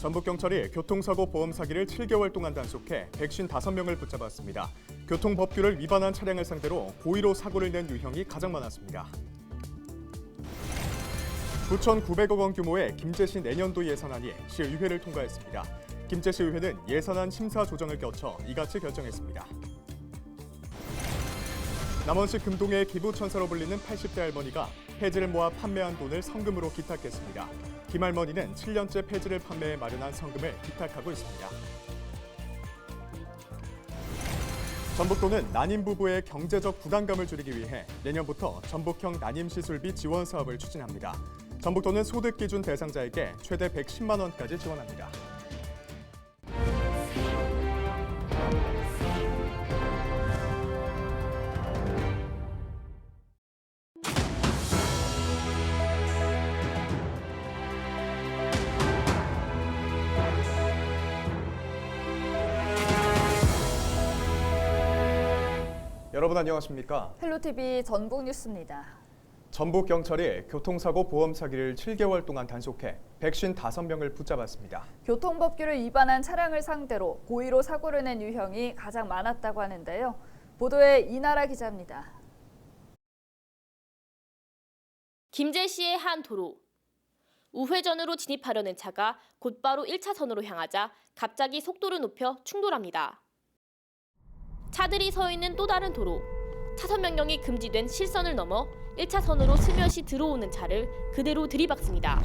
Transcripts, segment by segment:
전북경찰이 교통사고 보험 사기를 7개월 동안 단속해 155명을 붙잡았습니다. 교통법규를 위반한 차량을 상대로 고의로 사고를 낸 유형이 가장 많았습니다. 9,900억 원 규모의 김제시 내년도 예산안이 시의회를 통과했습니다. 김제시의회는 예산안 심사 조정을 거쳐 이같이 결정했습니다. 남원시 금동의 기부천사로 불리는 80대 할머니가 폐지를 모아 판매한 돈을 성금으로 기탁했습니다. 김 할머니는 7년째 폐지를 판매해 마련한 성금을 기탁하고 있습니다. 전북도는 난임 부부의 경제적 부담감을 줄이기 위해 내년부터 전북형 난임 시술비 지원 사업을 추진합니다. 전북도는 소득 기준 대상자에게 최대 110만 원까지 지원합니다. 여러분 안녕하십니까? 헬로티비 전북뉴스입니다. 전북경찰이 교통사고 보험 사기를 7개월 동안 단속해 155명을 붙잡았습니다. 교통법규를 위반한 차량을 상대로 고의로 사고를 낸 유형이 가장 많았다고 하는데요. 보도에 이나라 기자입니다. 김제시의 한 도로. 우회전으로 진입하려는 차가 곧바로 1차선으로 향하자 갑자기 속도를 높여 충돌합니다. 차들이 서 있는 또 다른 도로. 차선 변경이 금지된 실선을 넘어 1차선으로 스며시 들어오는 차를 그대로 들이박습니다.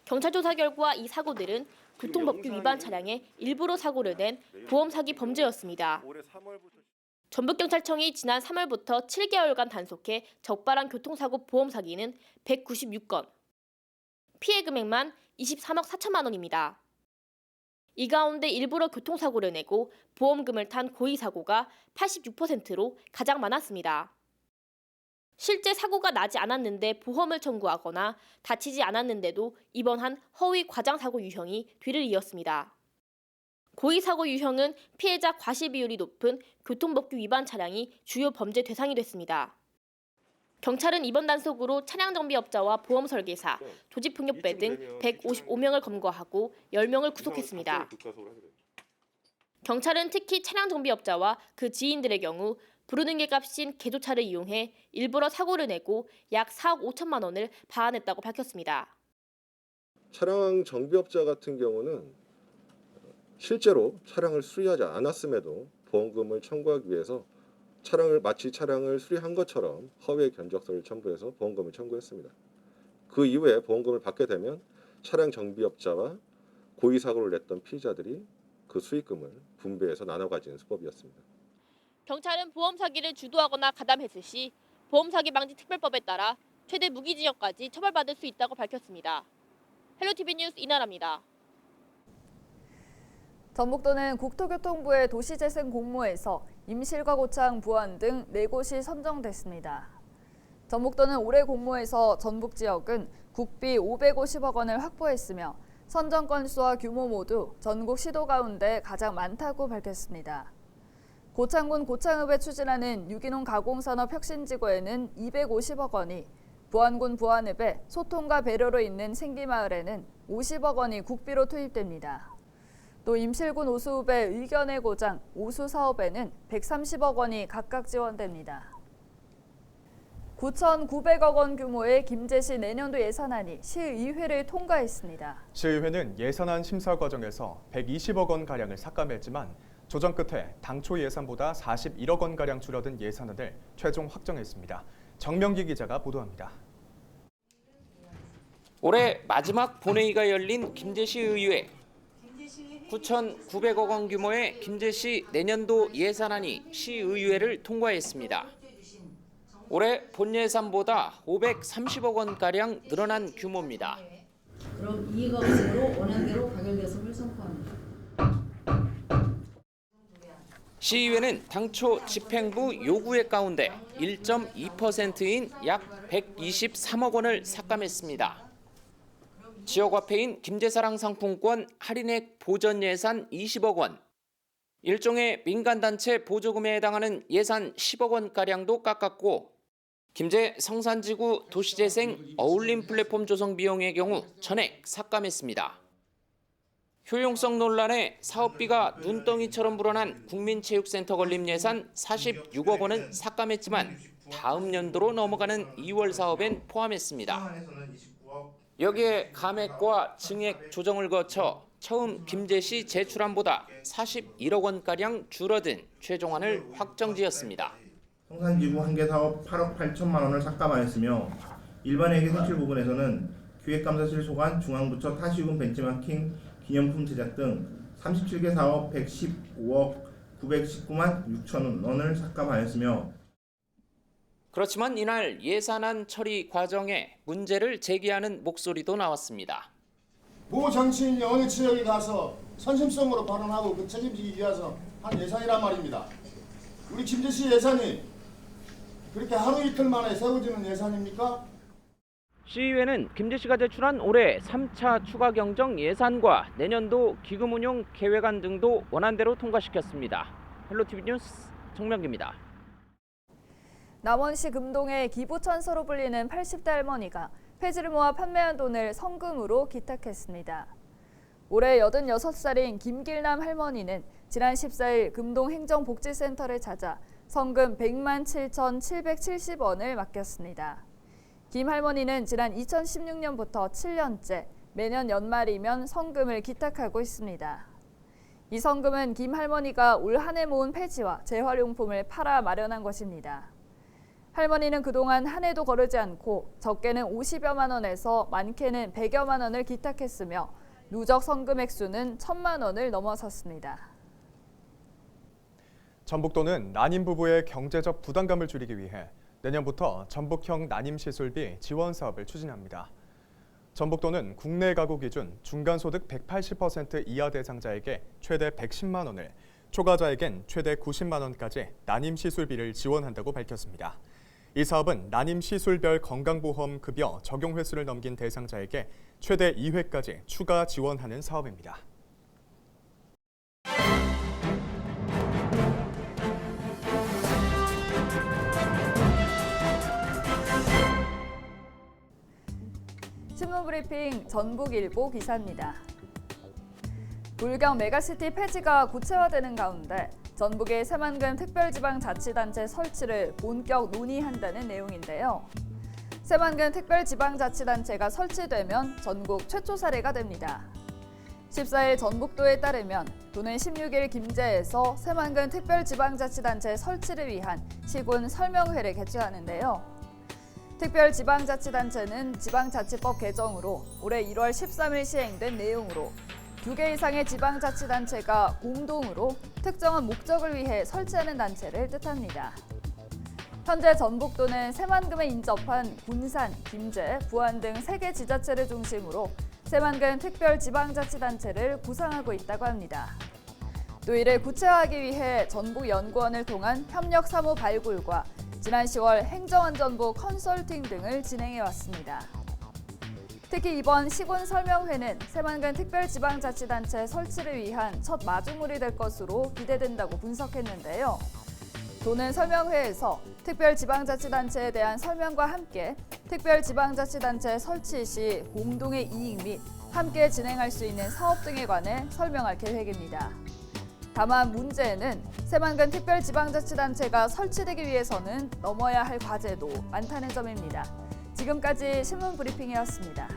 경찰 조사 결과 이 사고들은 교통법규 위반 차량에 일부러 사고를 낸 보험 사기 범죄였습니다. 전북경찰청이 지난 3월부터 7개월간 단속해 적발한 교통사고 보험 사기는 196건. 피해 금액만 23억 4천만 원입니다. 이 가운데 일부러 교통사고를 내고 보험금을 탄 고의사고가 86%로 가장 많았습니다. 실제 사고가 나지 않았는데 보험을 청구하거나 다치지 않았는데도 입원한 허위 과장사고 유형이 뒤를 이었습니다. 고의사고 유형은 피해자 과실 비율이 높은 교통법규 위반 차량이 주요 범죄 대상이 됐습니다. 경찰은 이번 단속으로 차량 정비업자와 보험 설계사, 조직폭력배 등 155명을 검거하고 10명을 구속했습니다. 경찰은 특히 차량 정비업자와 그 지인들의 경우 부르는 게 값인 개조차를 이용해 일부러 사고를 내고 약 4억 5천만 원을 파안했다고 밝혔습니다. 차량 정비업자 같은 경우는 실제로 차량을 수리하지 않았음에도 보험금을 청구하기 위해서 차량을 수리한 것처럼 허위의 견적서를 첨부해서 보험금을 청구했습니다. 그 이후에 보험금을 받게 되면 차량 정비업자와 고의 사고를 냈던 피의자들이 그 수익금을 분배해서 나눠 가지는 수법이었습니다. 경찰은 보험 사기를 주도하거나 가담했을 시 보험 사기 방지 특별법에 따라 최대 무기징역까지 처벌받을 수 있다고 밝혔습니다. 헬로티비 뉴스 이나라입니다. 전북도는 국토교통부의 도시재생 공모에서 임실과 고창, 부안 등 4곳이 선정됐습니다. 전북도는 올해 공모에서 전북 지역은 국비 550억 원을 확보했으며 선정 건수와 규모 모두 전국 시도 가운데 가장 많다고 밝혔습니다. 고창군 고창읍에 추진하는 유기농 가공산업 혁신지구에는 250억 원이, 부안군 부안읍에 소통과 배려로 있는 생기마을에는 50억 원이 국비로 투입됩니다. 또 임실군 오수읍의 의견의 고장 오수 사업에는 130억 원이 각각 지원됩니다. 9,900억 원 규모의 김제시 내년도 예산안이 시의회를 통과했습니다. 시의회는 예산안 심사 과정에서 120억 원가량을 삭감했지만 조정 끝에 당초 예산보다 41억 원가량 줄어든 예산안을 최종 확정했습니다. 정명기 기자가 보도합니다. 올해 마지막 본회의가 열린 김제시 의회. 9,900억 원 규모의 김제시 내년도 예산안이 시의회를 통과했습니다. 올해 본 예산보다 530억 원가량 늘어난 규모입니다. 그럼 이의가 없으므로 원안대로 가결되었음을 선포합니다. 시의회는 당초 집행부 요구의 가운데 1.2%인 약 123억 원을 삭감했습니다. 지역화폐인 김제사랑 상품권 할인액 보전 예산 20억 원, 일종의 민간단체 보조금에 해당하는 예산 10억 원가량도 깎았고 김제 성산지구 도시재생 어울림 플랫폼 조성 비용의 경우 전액 삭감했습니다. 효용성 논란에 사업비가 눈덩이처럼 불어난 국민체육센터 건립 예산 46억 원은 삭감했지만 다음 연도로 넘어가는 2월 사업엔 포함했습니다. 여기에 감액과 증액 조정을 거쳐 처음 김제시 제출안보다 41억 원가량 줄어든 최종안을 확정지었습니다. 성산지구 한개 사업 8억 8천만 원을 삭감하였으며 일반 회계 손실 부분에서는 기획감사실 소관, 중앙부처 타시군 벤치마킹, 기념품 제작 등 37개 사업 115억 919만 6천 원을 삭감하였으며 그렇지만 이날 예산안 처리 과정에 문제를 제기하는 목소리도 나왔습니다. 모 정치인이 어느 지역에 가서 선심성으로 발언하고 그 책임지기 위해서 한 예산이란 말입니다. 우리 김제시 예산이 그렇게 하루 이틀 만에 세워지는 예산입니까? 시의회는 김제시가 제출한 올해 3차 추가 경정 예산과 내년도 기금 운용 계획안 등도 원안대로 통과시켰습니다. 헬로티비 뉴스 정명기입니다. 남원시 금동의 기부천서로 불리는 80대 할머니가 폐지를 모아 판매한 돈을 성금으로 기탁했습니다. 올해 86살인 김길남 할머니는 지난 14일 금동 행정복지센터를 찾아 성금 100만 7,770원을 맡겼습니다. 김 할머니는 지난 2016년부터 7년째 매년 연말이면 성금을 기탁하고 있습니다. 이 성금은 김 할머니가 올 한 해 모은 폐지와 재활용품을 팔아 마련한 것입니다. 할머니는 그동안 한 해도 거르지 않고 적게는 50여만 원에서 많게는 100여만 원을 기탁했으며 누적 성금 액수는 1,000만 원을 넘어섰습니다. 전북도는 난임 부부의 경제적 부담감을 줄이기 위해 내년부터 전북형 난임시술비 지원 사업을 추진합니다. 전북도는 국내 가구 기준 중간소득 180% 이하 대상자에게 최대 110만 원을, 초과자에겐 최대 90만 원까지 난임시술비를 지원한다고 밝혔습니다. 이 사업은 난임시술별 건강보험 급여 적용 횟수를 넘긴 대상자에게 최대 2회까지 추가 지원하는 사업입니다. 신문브리핑 전북일보 기사입니다. 불경 메가시티 폐지가 구체화되는 가운데 전북의 새만금 특별지방자치단체 설치를 본격 논의한다는 내용인데요. 새만금 특별지방자치단체가 설치되면 전국 최초 사례가 됩니다. 14일 전북도에 따르면 도는 16일 김제에서 새만금 특별지방자치단체 설치를 위한 시군 설명회를 개최하는데요. 특별지방자치단체는 지방자치법 개정으로 올해 1월 13일 시행된 내용으로 2개 이상의 지방자치단체가 공동으로 특정한 목적을 위해 설치하는 단체를 뜻합니다. 현재 전북도는 새만금에 인접한 군산, 김제, 부안 등 3개 지자체를 중심으로 새만금 특별지방자치단체를 구상하고 있다고 합니다. 또 이를 구체화하기 위해 전북연구원을 통한 협력 사무 발굴과 지난 10월 행정안전부 컨설팅 등을 진행해왔습니다. 특히 이번 시군 설명회는 새만금 특별지방자치단체 설치를 위한 첫 마중물이 될 것으로 기대된다고 분석했는데요. 도는 설명회에서 특별지방자치단체에 대한 설명과 함께 특별지방자치단체 설치 시 공동의 이익 및 함께 진행할 수 있는 사업 등에 관해 설명할 계획입니다. 다만 문제는 새만금 특별지방자치단체가 설치되기 위해서는 넘어야 할 과제도 많다는 점입니다. 지금까지 신문브리핑이었습니다.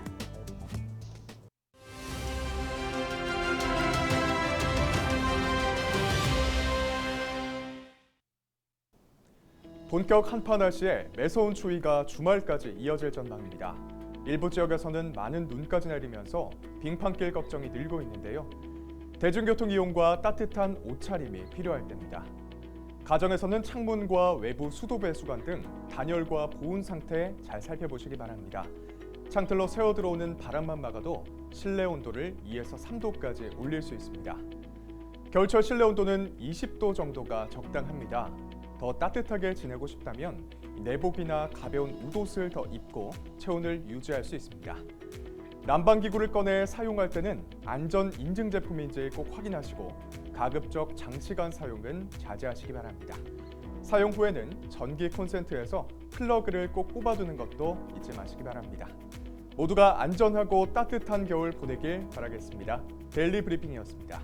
본격 한파 날씨에 매서운 추위가 주말까지 이어질 전망입니다. 일부 지역에서는 많은 눈까지 내리면서 빙판길 걱정이 늘고 있는데요. 대중교통 이용과 따뜻한 옷차림이 필요할 때입니다. 가정에서는 창문과 외부 수도 배수관 등 단열과 보온 상태 잘 살펴보시기 바랍니다. 창틀로 새어 들어오는 바람만 막아도 실내 온도를 2에서 3도까지 올릴 수 있습니다. 겨울철 실내 온도는 20도 정도가 적당합니다. 더 따뜻하게 지내고 싶다면 내복이나 가벼운 웃옷을 더 입고 체온을 유지할 수 있습니다. 난방기구를 꺼내 사용할 때는 안전 인증 제품인지 꼭 확인하시고 가급적 장시간 사용은 자제하시기 바랍니다. 사용 후에는 전기 콘센트에서 플러그를 꼭 뽑아두는 것도 잊지 마시기 바랍니다. 모두가 안전하고 따뜻한 겨울 보내길 바라겠습니다. 데일리 브리핑이었습니다.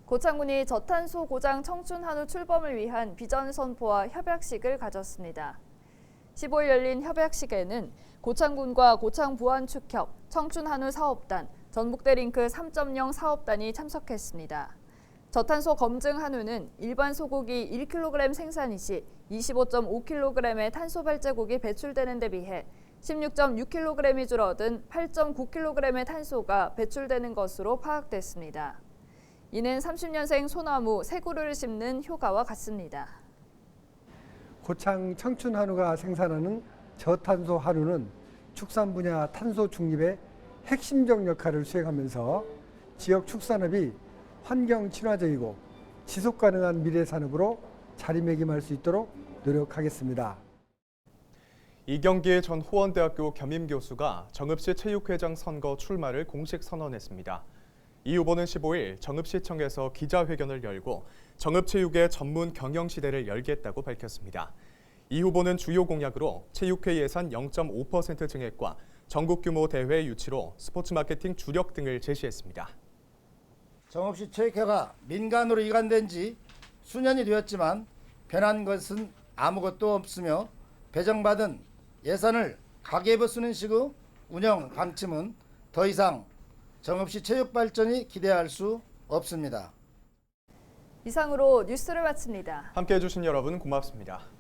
고창군이 저탄소 고장 청춘 한우 출범을 위한 비전 선포와 협약식을 가졌습니다. 15일 열린 협약식에는 고창군과 고창부안축협, 청춘한우 사업단, 전북대링크 3.0 사업단이 참석했습니다. 저탄소 검증 한우는 일반 소고기 1kg 생산 시 25.5kg의 탄소 발자국이 배출되는 데 비해 16.6kg이 줄어든 8.9kg의 탄소가 배출되는 것으로 파악됐습니다. 이는 30년생 소나무 세 그루를 심는 효과와 같습니다. 고창 청춘 한우가 생산하는 저탄소 한우는 축산 분야 탄소 중립의 핵심적 역할을 수행하면서 지역 축산업이 환경 친화적이고 지속 가능한 미래 산업으로 자리매김할 수 있도록 노력하겠습니다. 이경기 전 호원대학교 겸임교수가 정읍시 체육회장 선거 출마를 공식 선언했습니다. 이 후보는 15일 정읍시청에서 기자회견을 열고 정읍체육의 전문 경영시대를 열겠다고 밝혔습니다. 이 후보는 주요 공약으로 체육회 예산 0.5% 증액과 전국 규모 대회 유치로 스포츠 마케팅 주력 등을 제시했습니다. 정읍시 체육회가 민간으로 이관된 지 수년이 되었지만 변한 것은 아무것도 없으며 배정받은 예산을 가계부 쓰는 식의 운영 방침은 더 이상 정읍시 체육 발전이 기대할 수 없습니다. 이상으로 뉴스를 마칩니다. 함께해 주신 여러분 고맙습니다.